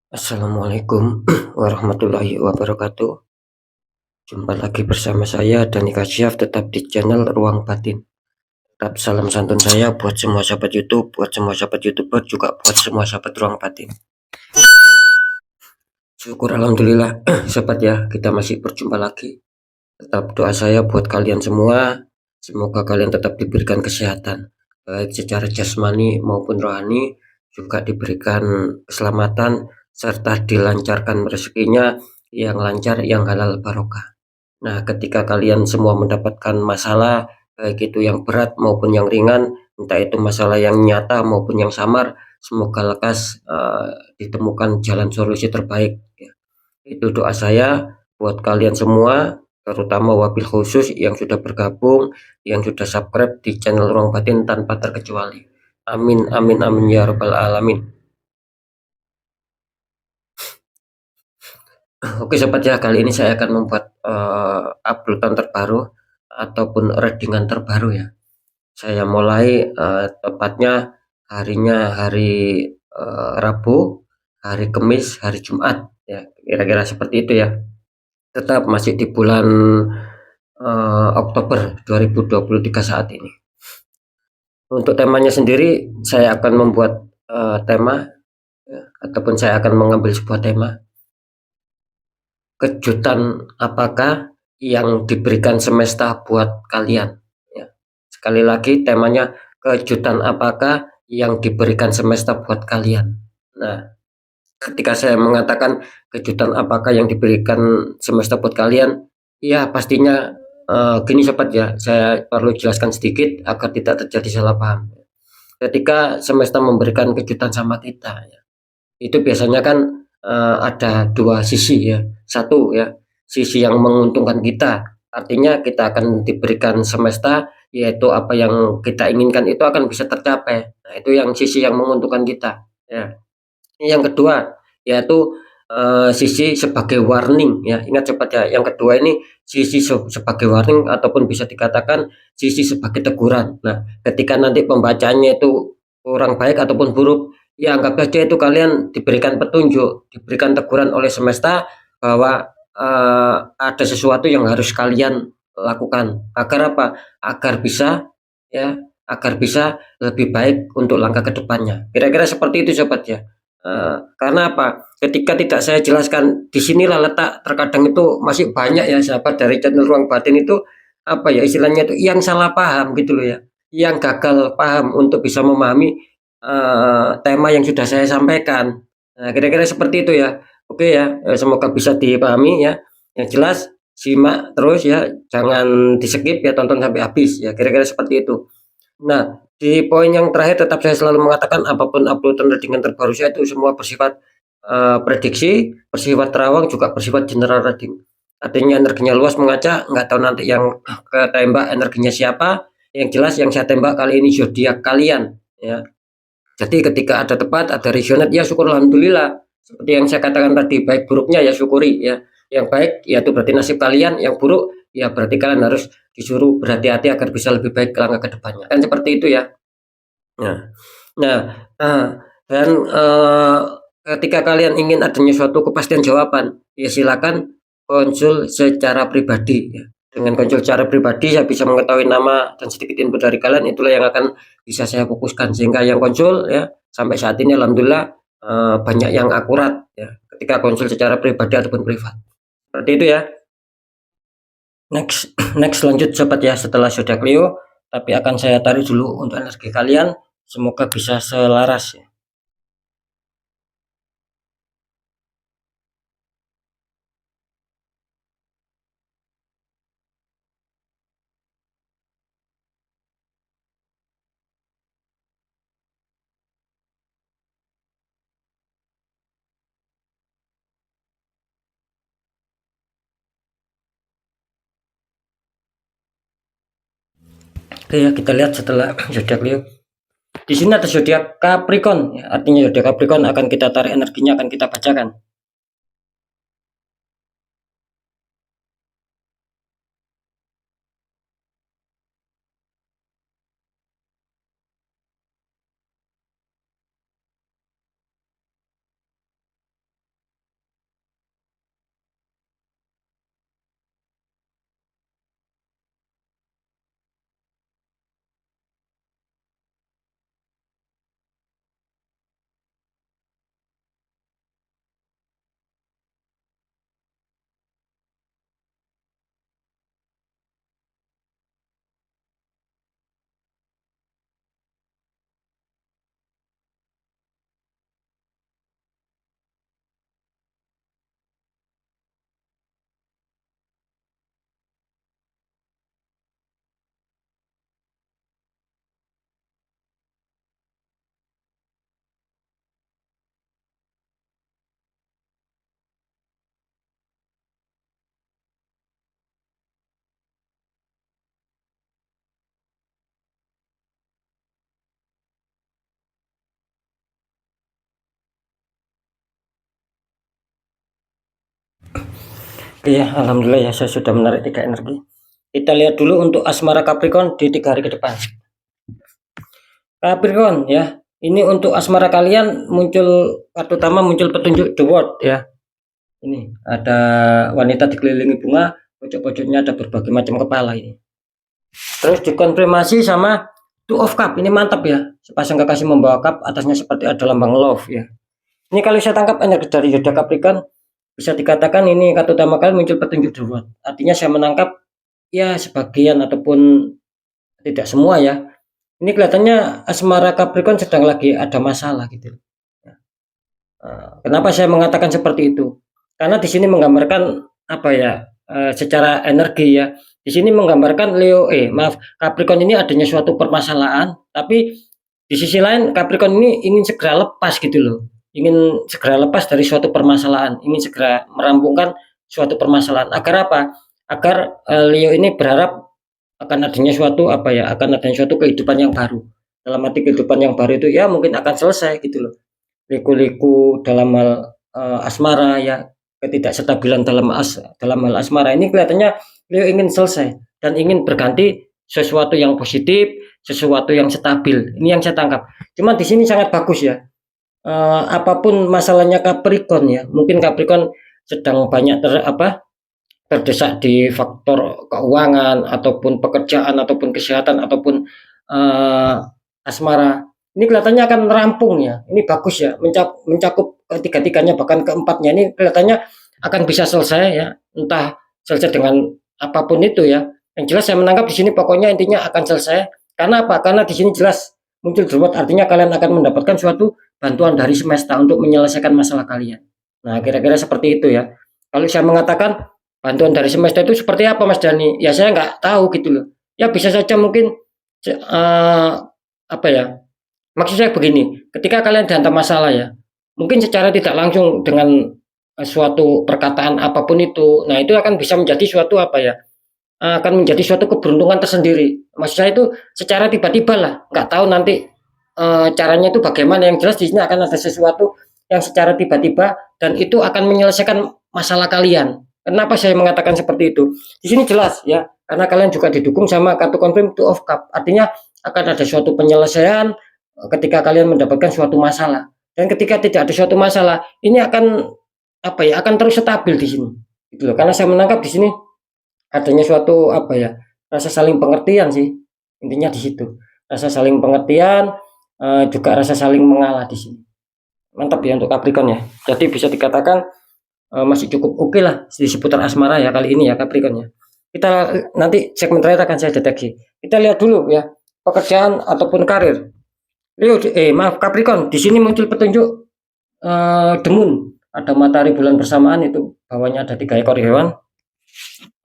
Assalamualaikum warahmatullahi wabarakatuh. Jumpa lagi bersama saya Dani Kasyaf, tetap di channel Ruang Batin. Tetap salam santun saya buat semua sahabat YouTube, buat semua sahabat YouTuber, juga buat semua sahabat Ruang Batin. Syukur alhamdulillah sahabat ya, kita masih berjumpa lagi. Tetap doa saya buat kalian semua, semoga kalian tetap diberikan kesehatan, baik secara jasmani maupun rohani, juga diberikan keselamatan serta dilancarkan rezekinya yang lancar, yang halal barokah. Nah, ketika kalian semua mendapatkan masalah, baik itu yang berat maupun yang ringan, entah itu masalah yang nyata maupun yang samar, semoga lekas ditemukan jalan solusi terbaik. Ya. Itu doa saya buat kalian semua, terutama wabil khusus yang sudah bergabung, yang sudah subscribe di channel Ruang Batin tanpa terkecuali. Amin, amin, amin ya robbal alamin. Oke sobat ya, kali ini saya akan membuat uploadan terbaru ataupun readingan terbaru ya. Saya mulai tepatnya harinya hari Rabu, hari Kamis, hari Jumat ya, kira-kira seperti itu ya. Tetap masih di bulan Oktober 2023 saat ini. Untuk temanya sendiri saya akan membuat tema ya, ataupun saya akan mengambil sebuah tema. Kejutan apakah yang diberikan semesta buat kalian? Ya. Sekali lagi temanya, kejutan apakah yang diberikan semesta buat kalian? Nah, ketika saya mengatakan kejutan apakah yang diberikan semesta buat kalian, ya pastinya gini sobat ya, saya perlu jelaskan sedikit agar tidak terjadi salah paham. Ketika semesta memberikan kejutan sama kita, ya, itu biasanya kan ada dua sisi ya. Satu ya, sisi yang menguntungkan kita, artinya kita akan diberikan semesta, yaitu apa yang kita inginkan itu akan bisa tercapai. Nah, itu yang sisi yang menguntungkan kita ya. Yang kedua yaitu sisi sebagai warning ya. Ingat cepat ya, yang kedua ini sisi sebagai warning ataupun bisa dikatakan sisi sebagai teguran. Nah, ketika nanti pembacanya itu kurang baik ataupun buruk, ya anggap saja itu kalian diberikan petunjuk, diberikan teguran oleh semesta bahwa ada sesuatu yang harus kalian lakukan agar apa? Agar bisa ya, agar bisa lebih baik untuk langkah kedepannya. Kira-kira seperti itu sobat ya. Karena apa? Ketika tidak saya jelaskan, disinilah letak terkadang itu masih banyak ya sahabat dari channel Ruang Batin itu apa ya istilahnya itu yang salah paham gitu loh ya, yang gagal paham untuk bisa memahami tema yang sudah saya sampaikan. Nah, kira-kira seperti itu ya. Oke ya, semoga bisa dipahami ya. Yang jelas simak terus ya, jangan di skip ya, tonton sampai habis ya. Kira-kira seperti itu. Nah, di poin yang terakhir tetap saya selalu mengatakan apapun uploadan readingan terbaru saya itu semua bersifat prediksi, bersifat terawang, juga bersifat general reading. Artinya energinya luas mengacak, nggak tahu nanti yang ketembak energinya siapa. Yang jelas yang saya tembak kali ini zodiak kalian. Ya. Jadi ketika ada tepat, ada resonate, ya syukur alhamdulillah. Seperti yang saya katakan tadi, baik buruknya ya syukuri ya. Yang baik ya itu berarti nasib kalian, yang buruk ya berarti kalian harus disuruh berhati-hati agar bisa lebih baik ke langkah ke depannya. Kan seperti itu ya. Nah, nah, ah, dan ketika kalian ingin adanya suatu kepastian jawaban, ya silakan konsul secara pribadi ya. Dengan konsul secara pribadi saya bisa mengetahui nama dan sedikit info dari kalian, itulah yang akan bisa saya fokuskan sehingga yang konsul ya sampai saat ini alhamdulillah banyak yang akurat ya ketika konsul secara pribadi ataupun privat. Seperti itu ya. Next, next lanjut sobat ya, setelah zodiak Leo, tapi akan saya tarik dulu untuk energi kalian, semoga bisa selaras ya. Oke ya, kita lihat setelah zodiak Leo. Di sini ada zodiak Capricorn, ya, artinya zodiak Capricorn akan kita tarik energinya, akan kita bacakan. Iya, alhamdulillah ya, saya sudah menarik 3 energi. Kita lihat dulu untuk asmara Capricorn di 3 hari ke depan. Capricorn ya, ini untuk asmara kalian muncul kartu utama, muncul petunjuk The World ya. Ini ada wanita dikelilingi bunga, pojok-pojoknya ada berbagai macam kepala ini. Terus dikonfirmasi sama Two of Cup, ini mantap ya. Sepasang kekasih membawa cup, atasnya seperti ada lambang love ya. Ini kalau saya tangkap energi dari Yoda Capricorn, bisa dikatakan ini kartu utama kalian muncul petunjuk The World. Artinya saya menangkap ya sebagian ataupun tidak semua ya. Ini kelihatannya asmara Capricorn sedang lagi ada masalah gitu. Kenapa saya mengatakan seperti itu? Karena di sini menggambarkan apa ya? Secara energi ya. Di sini menggambarkan Capricorn ini adanya suatu permasalahan, tapi di sisi lain Capricorn ini ingin segera lepas gitu loh. Ingin segera lepas dari suatu permasalahan, ingin segera merampungkan suatu permasalahan. Agar apa? Agar Leo ini berharap akan adanya suatu apa ya? Akan adanya suatu kehidupan yang baru. Dalam arti kehidupan yang baru itu ya mungkin akan selesai gitu loh. Liku-liku dalam hal asmara ya, ketidakstabilan dalam hal asmara ini kelihatannya beliau ingin selesai dan ingin berganti sesuatu yang positif, sesuatu yang stabil. Ini yang saya tangkap. Cuma di sini sangat bagus ya. Apapun masalahnya Capricorn ya, mungkin Capricorn sedang banyak terdesak di faktor keuangan ataupun pekerjaan ataupun kesehatan ataupun asmara. Ini kelihatannya akan rampung ya. Ini bagus ya, mencakup ketiga-tiganya bahkan keempatnya ini kelihatannya akan bisa selesai ya. Entah selesai dengan apapun itu ya. Yang jelas saya menangkap di sini pokoknya intinya akan selesai. Karena apa? Karena di sini jelas muncul reward, artinya kalian akan mendapatkan suatu bantuan dari semesta untuk menyelesaikan masalah kalian. Nah, kira-kira seperti itu ya. Kalau saya mengatakan bantuan dari semesta itu seperti apa Mas Dani? Ya saya nggak tahu gitu loh. Ya bisa saja mungkin apa ya? Maksud saya begini, ketika kalian dihantam masalah ya, mungkin secara tidak langsung dengan suatu perkataan apapun itu, nah itu akan bisa menjadi suatu apa ya? Akan menjadi suatu keberuntungan tersendiri. Maksud saya itu secara tiba-tiba lah, nggak tahu nanti caranya itu bagaimana. Yang jelas di sini akan ada sesuatu yang secara tiba-tiba dan itu akan menyelesaikan masalah kalian. Kenapa saya mengatakan seperti itu? Di sini jelas ya, karena kalian juga didukung sama kartu confirm Two of Cup. Artinya akan ada suatu penyelesaian ketika kalian mendapatkan suatu masalah. Dan ketika tidak ada suatu masalah, ini akan apa ya? Akan terus stabil di sini. Gitu loh. Karena saya menangkap di sini adanya suatu apa ya? Rasa saling pengertian sih. Intinya di situ. Rasa saling pengertian, juga rasa saling mengalah di sini. Mantap ya untuk Capricorn ya. Jadi bisa dikatakan masih cukup oke lah di seputar asmara ya kali ini ya Capricorn ya. Kita nanti segmen terakhir akan saya deteksi. Kita lihat dulu ya pekerjaan ataupun karir. Maaf Capricorn, di sini muncul petunjuk The Moon. Ada matahari bulan bersamaan, itu bawahnya ada 3 ekor hewan.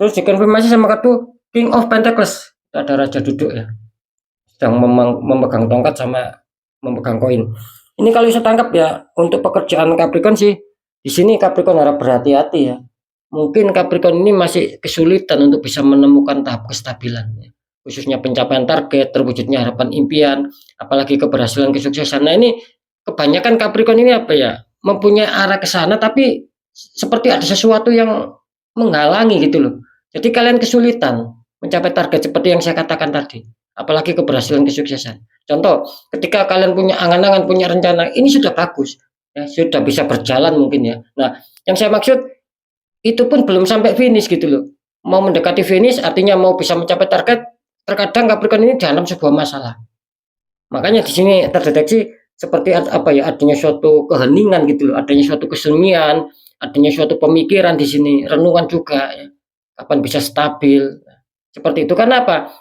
Terus dikonfirmasi sama kartu King of Pentacles. Ada raja duduk ya. Sedang memegang tongkat sama memegang koin. Ini kalau saya tangkap ya untuk pekerjaan Capricorn sih, di sini Capricorn harap berhati-hati ya. Mungkin Capricorn ini masih kesulitan untuk bisa menemukan tahap kestabilan ya. Khususnya pencapaian target, terwujudnya harapan impian, apalagi keberhasilan kesuksesan. Nah ini kebanyakan Capricorn ini apa ya, mempunyai arah ke sana tapi seperti ada sesuatu yang menghalangi gitu loh. Jadi kalian kesulitan mencapai target seperti yang saya katakan tadi, apalagi keberhasilan kesuksesan. Contoh, ketika kalian punya angan-angan, punya rencana, ini sudah bagus, ya sudah bisa berjalan mungkin ya. Nah, yang saya maksud itu pun belum sampai finish gitu loh. Mau mendekati finish artinya mau bisa mencapai target, terkadang Capricorn ini dihantam sebuah masalah. Makanya di sini terdeteksi seperti apa ya, adanya suatu keheningan gitu loh, adanya suatu kesunyian, adanya suatu pemikiran di sini, renungan juga ya. Kapan bisa stabil? Seperti itu. Karena apa?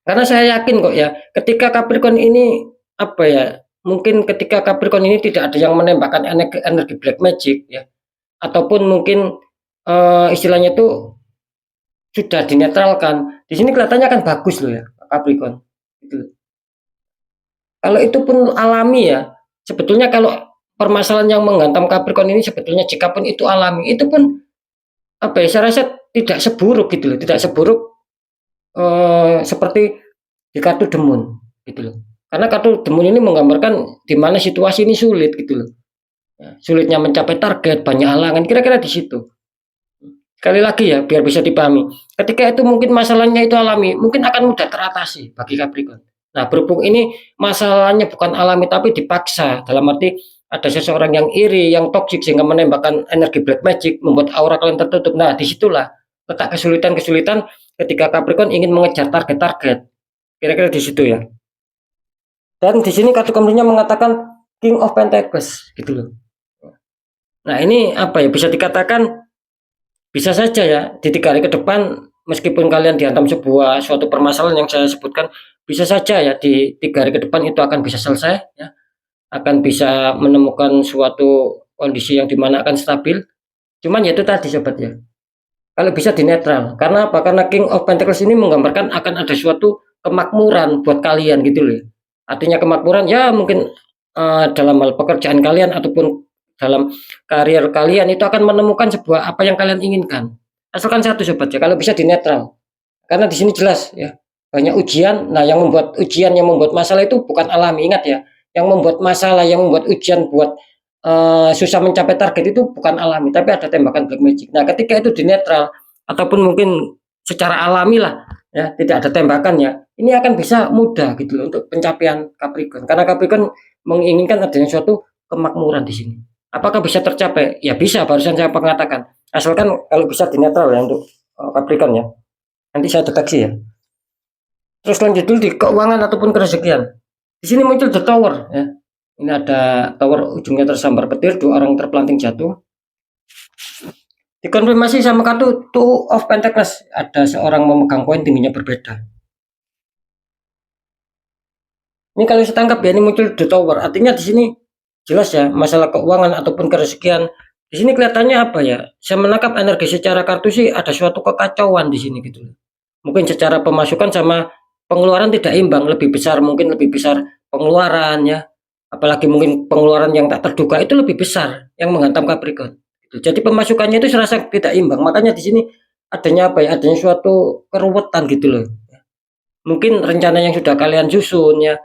Karena saya yakin kok ya, ketika Capricorn ini apa ya, mungkin ketika Capricorn ini tidak ada yang menembakkan energi black magic ya, ataupun mungkin istilahnya itu sudah dinetralkan. Di sini kelihatannya kan bagus loh ya Capricorn. Gitu. Kalau itu pun alami ya, sebetulnya kalau permasalahan yang menghantam Capricorn ini sebetulnya jika pun itu alami, itu pun apa ya, saya rasa tidak seburuk gitu loh, tidak seburuk seperti di kartu The Moon gitu loh. Karena kartu The Moon ini menggambarkan di mana situasi ini sulit gitu loh. Ya, sulitnya mencapai target, banyak halangan, kira-kira di situ. Sekali lagi ya, biar bisa dipahami. Ketika itu mungkin masalahnya itu alami, mungkin akan mudah teratasi bagi Capricorn. Nah, berhubung ini masalahnya bukan alami tapi dipaksa, dalam arti ada seseorang yang iri, yang toksik sehingga menembakkan energi black magic, membuat aura kalian tertutup. Nah, disitulah letak kesulitan-kesulitan ketika Capricorn ingin mengejar target-target. Kira-kira di situ ya. Dan di sini kartu keempat mengatakan King of Pentacles, gitu loh. Nah, ini apa ya? Bisa dikatakan bisa saja ya di 3 hari ke depan meskipun kalian dihantam suatu permasalahan yang saya sebutkan, bisa saja ya di 3 hari ke depan itu akan bisa selesai ya, akan bisa menemukan suatu kondisi yang dimana akan stabil. Cuman ya itu tadi sobat ya, kalau bisa di netral. Karena apa? Karena King of Pentacles ini menggambarkan akan ada suatu kemakmuran buat kalian gitu loh. Artinya kemakmuran ya mungkin dalam hal pekerjaan kalian ataupun dalam karier kalian itu akan menemukan sebuah apa yang kalian inginkan. Asalkan satu sobat ya, kalau bisa di netral. Karena di sini jelas ya, banyak ujian. Nah, yang membuat ujian, yang membuat masalah itu bukan alami. Ingat ya, yang membuat masalah, yang membuat ujian buat susah mencapai target itu bukan alami, tapi ada tembakan black magic. Nah, ketika itu di netral ataupun mungkin secara alami lah ya, tidak ada tembakan ya, ini akan bisa mudah gitu loh untuk pencapaian Capricorn. Karena Capricorn menginginkan adanya suatu kemakmuran di sini. Apakah bisa tercapai? Ya bisa, barusan saya mengatakan. Asalkan kalau bisa di netral ya untuk Capricorn ya. Nanti saya deteksi ya. Terus lanjut dulu di keuangan ataupun kerezekian. Di sini muncul the tower ya. Ini ada tower ujungnya tersambar petir, 2 orang terpelanting jatuh. Dikonfirmasi sama kartu Two of Pentacles, ada seorang memegang koin tingginya berbeda. Ini kalau saya tangkap ya, ini muncul the tower. Artinya di sini jelas ya masalah keuangan ataupun kerezekian. Di sini kelihatannya apa ya? Saya menangkap energi secara kartu sih ada suatu kekacauan di sini gitu. Mungkin secara pemasukan sama pengeluaran tidak imbang, lebih besar mungkin lebih besar pengeluaran ya. Apalagi mungkin pengeluaran yang tak terduga itu lebih besar yang menghantam Capricorn. Gitu. Jadi pemasukannya itu serasa tidak imbang. Makanya di sini adanya apa ya? Adanya suatu keruwetan gitu loh. Mungkin rencana yang sudah kalian susun ya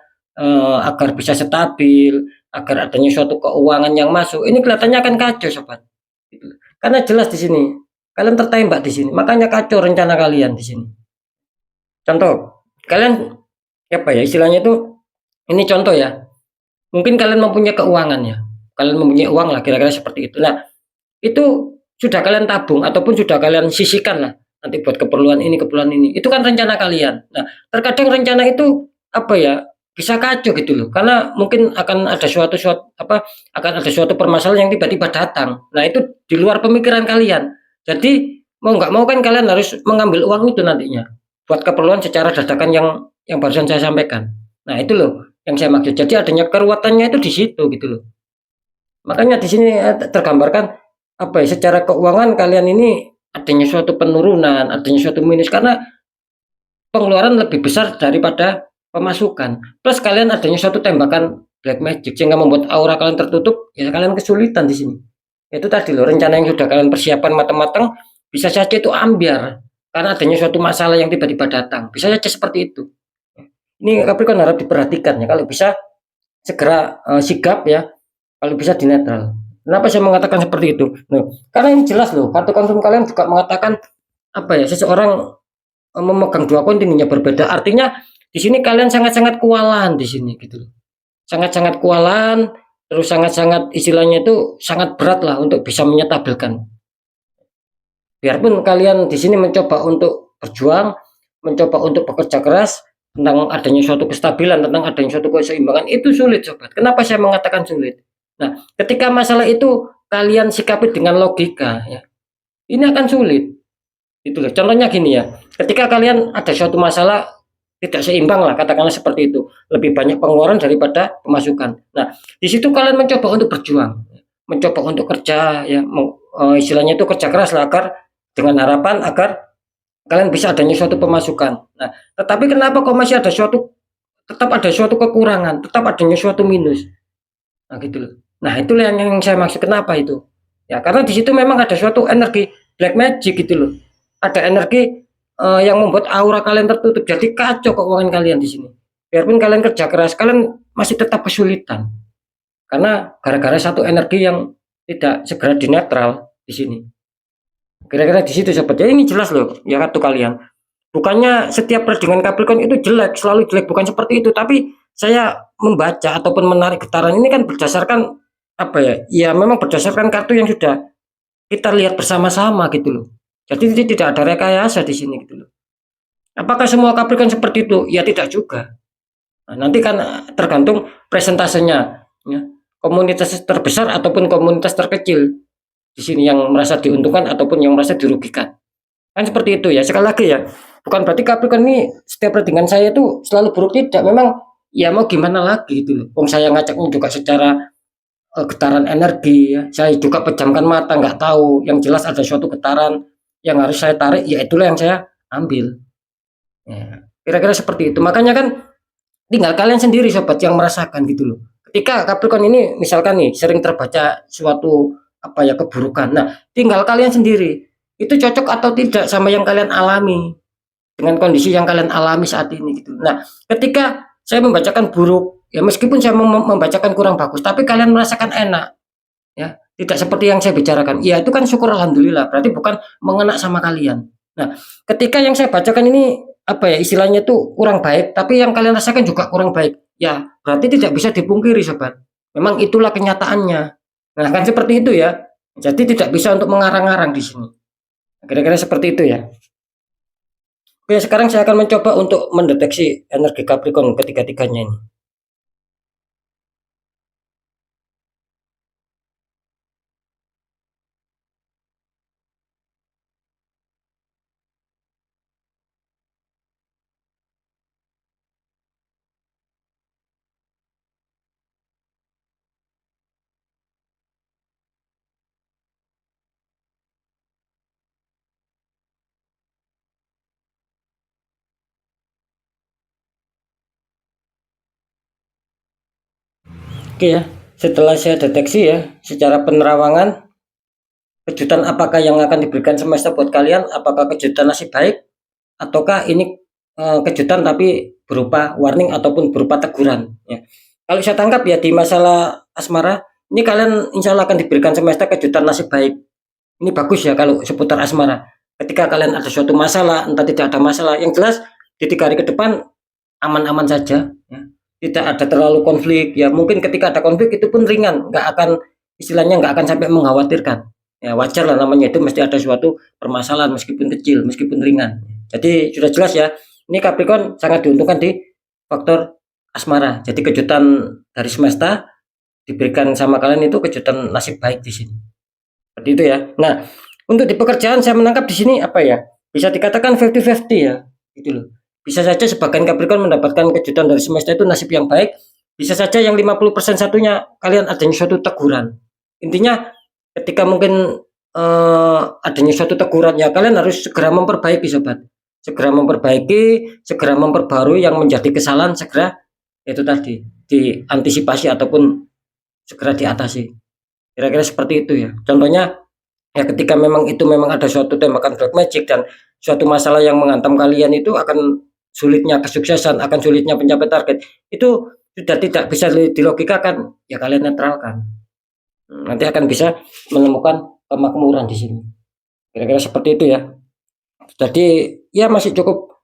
agar bisa stabil, agar adanya suatu keuangan yang masuk. Ini kelihatannya akan kacau sobat. Gitu. Karena jelas di sini kalian tertembak di sini. Makanya kacau rencana kalian di sini. Contoh, kalian apa ya istilahnya itu ini contoh ya. Mungkin kalian mempunyai keuangan ya. Kalian mempunyai uang lah kira-kira seperti itu. Nah, itu sudah kalian tabung ataupun sudah kalian sisihkan lah nanti buat keperluan ini, keperluan ini. Itu kan rencana kalian. Nah, terkadang rencana itu apa ya? Bisa kacau gitu loh. Karena mungkin akan ada akan ada suatu permasalahan yang tiba-tiba datang. Nah, itu di luar pemikiran kalian. Jadi mau nggak mau kan kalian harus mengambil uang itu nantinya buat keperluan secara dadakan yang barusan saya sampaikan. Nah, itu loh yang saya maksud. Jadi adanya keruwetannya itu di situ gitu loh. Makanya di sini tergambarkan apa ya secara keuangan kalian ini adanya suatu penurunan, adanya suatu minus karena pengeluaran lebih besar daripada pemasukan. Plus kalian adanya suatu tembakan black magic sehingga membuat aura kalian tertutup, ya kalian kesulitan di sini. Itu tadi loh rencana yang sudah kalian persiapkan matang-matang bisa saja itu ambiar karena adanya suatu masalah yang tiba-tiba datang. Bisa saja seperti itu. Ini Capricorn harap diperhatikan ya kalau bisa segera sigap ya, kalau bisa di netral. Kenapa saya mengatakan seperti itu? Nah, karena ini jelas loh, kartu konsum kalian juga mengatakan apa ya, seseorang memegang 2 koin tingginya berbeda. Artinya di sini kalian sangat-sangat kewalahan di sini gitu loh. Sangat-sangat kewalahan, terus sangat-sangat istilahnya itu sangat berat lah untuk bisa menyetabilkan. Biarpun kalian di sini mencoba untuk berjuang, mencoba untuk bekerja keras tentang adanya suatu kestabilan, tentang adanya suatu keseimbangan, itu sulit sobat. Kenapa saya mengatakan sulit? Nah, ketika masalah itu kalian sikapi dengan logika ya, ini akan sulit. Itu loh. Contohnya gini ya, ketika kalian ada suatu masalah tidak seimbang lah, katakanlah seperti itu, lebih banyak pengeluaran daripada pemasukan. Nah, di situ kalian mencoba untuk berjuang, mencoba untuk kerja ya, istilahnya itu kerja keras lah agar dengan harapan agar kalian bisa adanya suatu pemasukan. Nah, tetapi kenapa kok masih ada tetap ada suatu kekurangan, tetap adanya suatu minus. Nah, gitu loh. Nah, itulah yang saya maksud kenapa itu. Ya, karena di situ memang ada suatu energi black magic gitu loh. Ada energi yang membuat aura kalian tertutup. Jadi kacau keuangan kalian di sini. Biarpun kalian kerja keras, kalian masih tetap kesulitan. Karena gara-gara satu energi yang tidak segera dinetral di sini. Kira-kira di situ sobat. Jadi ini jelas loh ya kartu kalian. Bukannya setiap dengan Capricorn itu jelek, selalu jelek, bukan seperti itu. Tapi saya membaca ataupun menarik getaran ini kan berdasarkan apa ya? Ya memang berdasarkan kartu yang sudah kita lihat bersama-sama gitu loh. Jadi tidak ada rekayasa di sini gitu loh. Apakah semua Capricorn seperti itu? Ya tidak juga. Nah, nanti kan tergantung presentasenya, ya. Komunitas terbesar ataupun komunitas terkecil di sini yang merasa diuntungkan ataupun yang merasa dirugikan. Kan seperti itu ya. Sekali lagi ya, bukan berarti Capricorn ini setiap readingan saya itu selalu buruk, tidak. Memang ya mau gimana lagi gitu loh. Wong saya ngacaknya juga secara getaran energi ya. Saya juga pejamkan mata nggak tahu. Yang jelas ada suatu getaran yang harus saya tarik, ya itulah yang saya ambil. Ya, kira-kira seperti itu. Makanya kan tinggal kalian sendiri sobat yang merasakan gitu loh. Ketika Capricorn ini misalkan nih sering terbaca suatu apa ya keburukan. Nah, tinggal kalian sendiri itu cocok atau tidak sama yang kalian alami dengan kondisi yang kalian alami saat ini gitu. Nah, ketika saya membacakan buruk, ya meskipun saya membacakan kurang bagus, tapi kalian merasakan enak, ya tidak seperti yang saya bicarakan. Ya itu kan syukur alhamdulillah. Berarti bukan mengena sama kalian. Nah, ketika yang saya bacakan ini apa ya istilahnya itu kurang baik, tapi yang kalian rasakan juga kurang baik. Ya berarti tidak bisa dipungkiri sobat. Memang itulah kenyataannya. Nah kan seperti itu ya. Jadi tidak bisa untuk mengarang-arang di sini. Kira-kira seperti itu ya. Oke, sekarang saya akan mencoba untuk mendeteksi energi Capricorn ketiga-tiganya ini. Oke ya, setelah saya deteksi ya, secara penerawangan, kejutan apakah yang akan diberikan semesta buat kalian? Apakah kejutan nasib baik? Ataukah ini kejutan tapi berupa warning ataupun berupa teguran? Ya. Kalau saya tangkap ya di masalah asmara, ini kalian insya Allah akan diberikan semesta kejutan nasib baik. Ini bagus ya kalau seputar asmara. Ketika kalian ada suatu masalah, entah tidak ada masalah, yang jelas di 3 hari ke depan aman-aman saja. Ya. Tidak ada terlalu konflik. Ya mungkin ketika ada konflik itu pun ringan, nggak akan istilahnya nggak akan sampai mengkhawatirkan. Ya wajar lah namanya itu mesti ada suatu permasalahan meskipun kecil, meskipun ringan. Jadi sudah jelas ya, ini Capricorn sangat diuntungkan di faktor asmara. Jadi kejutan dari semesta diberikan sama kalian itu kejutan nasib baik di sini. Seperti itu ya. Nah, untuk di pekerjaan saya menangkap di sini apa ya? Bisa dikatakan 50-50 ya. Gitu loh. Bisa saja sebagian Capricorn mendapatkan kejutan dari semesta itu nasib yang baik. Bisa saja yang 50% satunya kalian adanya suatu teguran. Intinya ketika mungkin adanya suatu teguran ya kalian harus segera memperbaiki sobat. Segera memperbaiki, segera memperbarui yang menjadi kesalahan segera itu tadi diantisipasi ataupun segera diatasi. Kira-kira seperti itu ya. Contohnya ya ketika memang itu memang ada suatu tembakan black magic dan suatu masalah yang menghantam kalian itu akan sulitnya kesuksesan, akan sulitnya mencapai target. Itu sudah tidak bisa dilogikakan, ya kalian netralkan. Nanti akan bisa menemukan kemakmuran di sini. Kira-kira seperti itu ya. Jadi ya masih cukup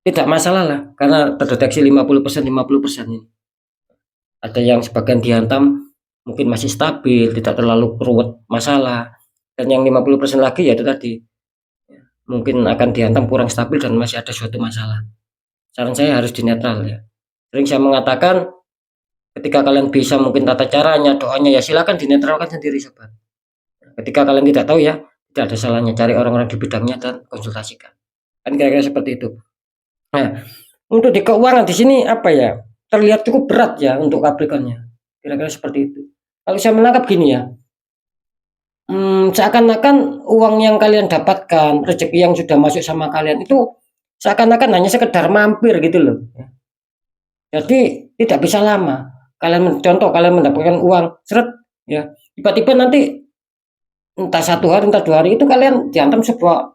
tidak masalah lah karena terdeteksi 50% 50% ini. Ada yang sebagian dihantam mungkin masih stabil, tidak terlalu ruwet masalah. Dan yang 50% lagi ya itu tadi mungkin akan dihantam kurang stabil dan masih ada suatu masalah. Saran saya harus dinetral ya. Sering saya mengatakan ketika kalian bisa mungkin tata caranya, doanya ya silakan dinetralkan sendiri sobat. Ketika kalian tidak tahu ya tidak ada salahnya cari orang-orang di bidangnya dan konsultasikan. Kan kira-kira seperti itu. Nah, untuk di keuangan di sini apa ya? Terlihat cukup berat ya untuk Capricornnya. Kira-kira seperti itu. Kalau saya menangkap gini ya, seakan-akan uang yang kalian dapatkan, rezeki yang sudah masuk sama kalian itu seakan-akan hanya sekedar mampir gitu loh. Jadi tidak bisa lama. Contoh kalian mendapatkan uang, seret ya, tiba-tiba nanti entah 1 hari entah 2 hari itu kalian dihantam sebuah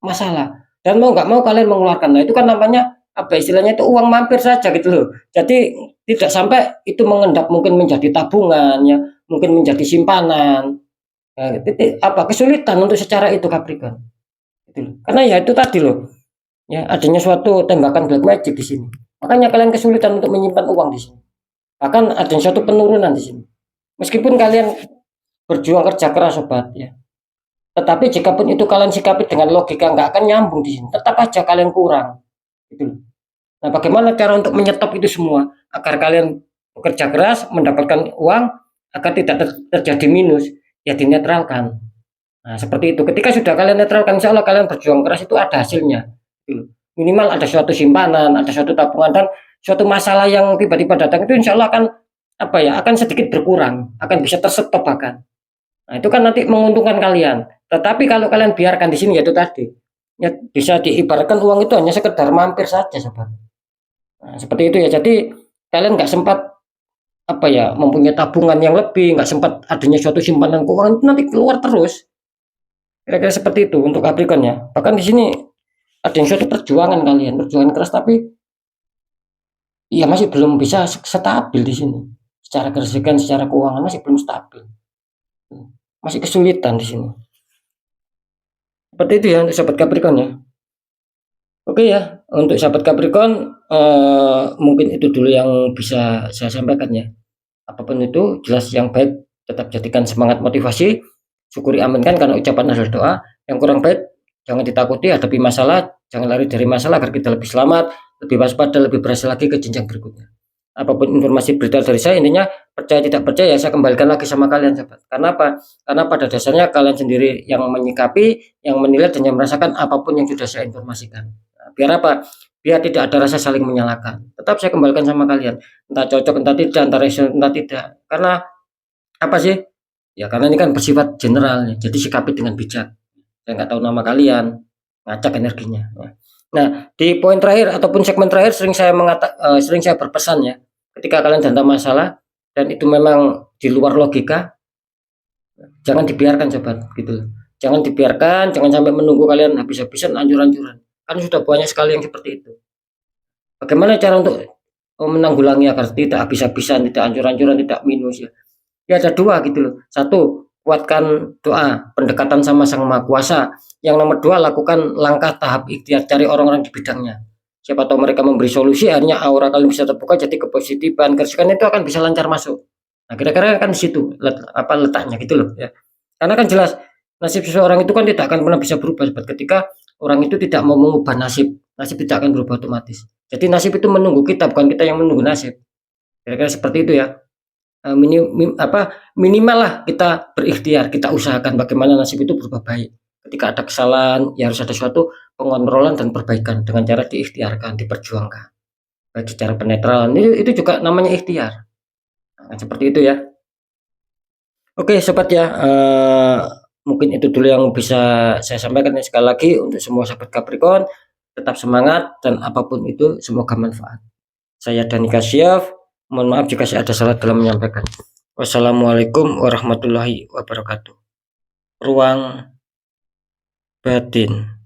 masalah dan mau nggak mau kalian mengeluarkan. Nah itu kan namanya apa istilahnya itu uang mampir saja gitu loh. Jadi tidak sampai itu mengendap mungkin menjadi tabungan ya, mungkin menjadi simpanan. kesulitan untuk secara itu Capricorn. Gitu loh. Karena ya itu tadi loh, ya adanya suatu tembakan black magic di sini. Makanya kalian kesulitan untuk menyimpan uang di sini. Bahkan ada suatu penurunan di sini. Meskipun kalian berjuang kerja keras sobat ya. Tetapi jikapun itu kalian sikapi dengan logika nggak akan nyambung di sini, tetap aja kalian kurang. Gitu loh. Nah, bagaimana cara untuk menyetop itu semua agar kalian bekerja keras mendapatkan uang agar tidak terjadi minus, ya dinetralkan. Nah, seperti itu. Ketika sudah kalian netralkan, insya Allah kalian berjuang keras itu ada hasilnya. Gitu. Minimal ada suatu simpanan, ada suatu tabungan, dan suatu masalah yang tiba-tiba datang itu insya Allah akan apa ya, akan sedikit berkurang, akan bisa terstop bahkan. Nah, itu kan nanti menguntungkan kalian. Tetapi kalau kalian biarkan di sini, yaitu tadi, ya bisa diibaratkan uang itu hanya sekedar mampir saja, sobat. Nah, seperti itu ya. Jadi kalian nggak sempat apa ya, mempunyai tabungan yang lebih, nggak sempat adanya suatu simpanan keuangan, itu nanti keluar terus. Kira-kira seperti itu untuk Capricorn ya. Bahkan di sini ada yang suatu perjuangan kalian, perjuangan keras, tapi ya masih belum bisa stabil di sini. Secara kesekian, secara keuangan masih belum stabil. Masih kesulitan di sini. Seperti itu ya untuk sahabat Capricorn ya. Oke ya, untuk sahabat Capricorn mungkin itu dulu yang bisa saya sampaikan ya. Apapun itu jelas yang baik tetap jadikan semangat motivasi, syukuri aminkan karena ucapan adalah doa. Yang kurang baik jangan ditakuti, hadapi masalah, jangan lari dari masalah agar kita lebih selamat, lebih waspada, lebih berhasil lagi ke jenjang berikutnya. Apapun informasi berita dari saya, intinya percaya tidak percaya saya kembalikan lagi sama kalian sahabat. Karena apa? Karena pada dasarnya kalian sendiri yang menyikapi, yang menilai dan yang merasakan apapun yang sudah saya informasikan. Nah, biar apa? Biar tidak ada rasa saling menyalahkan. Tetap saya kembalikan sama kalian. Entah cocok, entah tidak, entah resisten, entah tidak. Karena apa sih? Ya karena ini kan bersifat general, jadi sikapi dengan bijak. Saya nggak tahu nama kalian, ngacak energinya. Nah, di poin terakhir ataupun segmen terakhir sering saya berpesan ya, ketika kalian datang masalah dan itu memang di luar logika, jangan dibiarkan sobat, gitu loh. Jangan dibiarkan, jangan sampai menunggu kalian habis-habisan anjur-anjuran. Kan sudah banyak sekali yang seperti itu. Bagaimana cara untuk menanggulangi agar tidak habis-habisan, tidak anjur-anjuran, tidak minus ya? Ya ada dua gitu loh. Satu, kuatkan doa, pendekatan sama Sang Maha Kuasa. Yang nomor dua, lakukan langkah tahap ikhtiar, cari orang-orang di bidangnya. Siapa tahu mereka memberi solusi, akhirnya aura kalian bisa terbuka, jadi kepositifan, kerjakan itu akan bisa lancar masuk. Nah, kira-kira kan di situ apa letaknya gitu loh ya. Karena kan jelas nasib seseorang itu kan tidak akan pernah bisa berubah ketika orang itu tidak mau mengubah nasib, nasib tidak akan berubah otomatis. Jadi nasib itu menunggu kita, bukan kita yang menunggu nasib. Kira-kira seperti itu ya. Minimal lah kita berikhtiar, kita usahakan bagaimana nasib itu berubah baik. Ketika ada kesalahan, ya harus ada suatu pengontrolan dan perbaikan dengan cara diikhtiarkan, diperjuangkan. Baik secara penetralan, itu juga namanya ikhtiar. Nah, seperti itu ya. Oke sobat ya, mungkin itu dulu yang bisa saya sampaikan. Sekali lagi untuk semua sahabat Capricorn, tetap semangat dan apapun itu semoga manfaat. Saya Dani Kasyaf. Mohon maaf jika saya ada salah dalam menyampaikan. Wassalamualaikum warahmatullahi wabarakatuh. Ruang batin.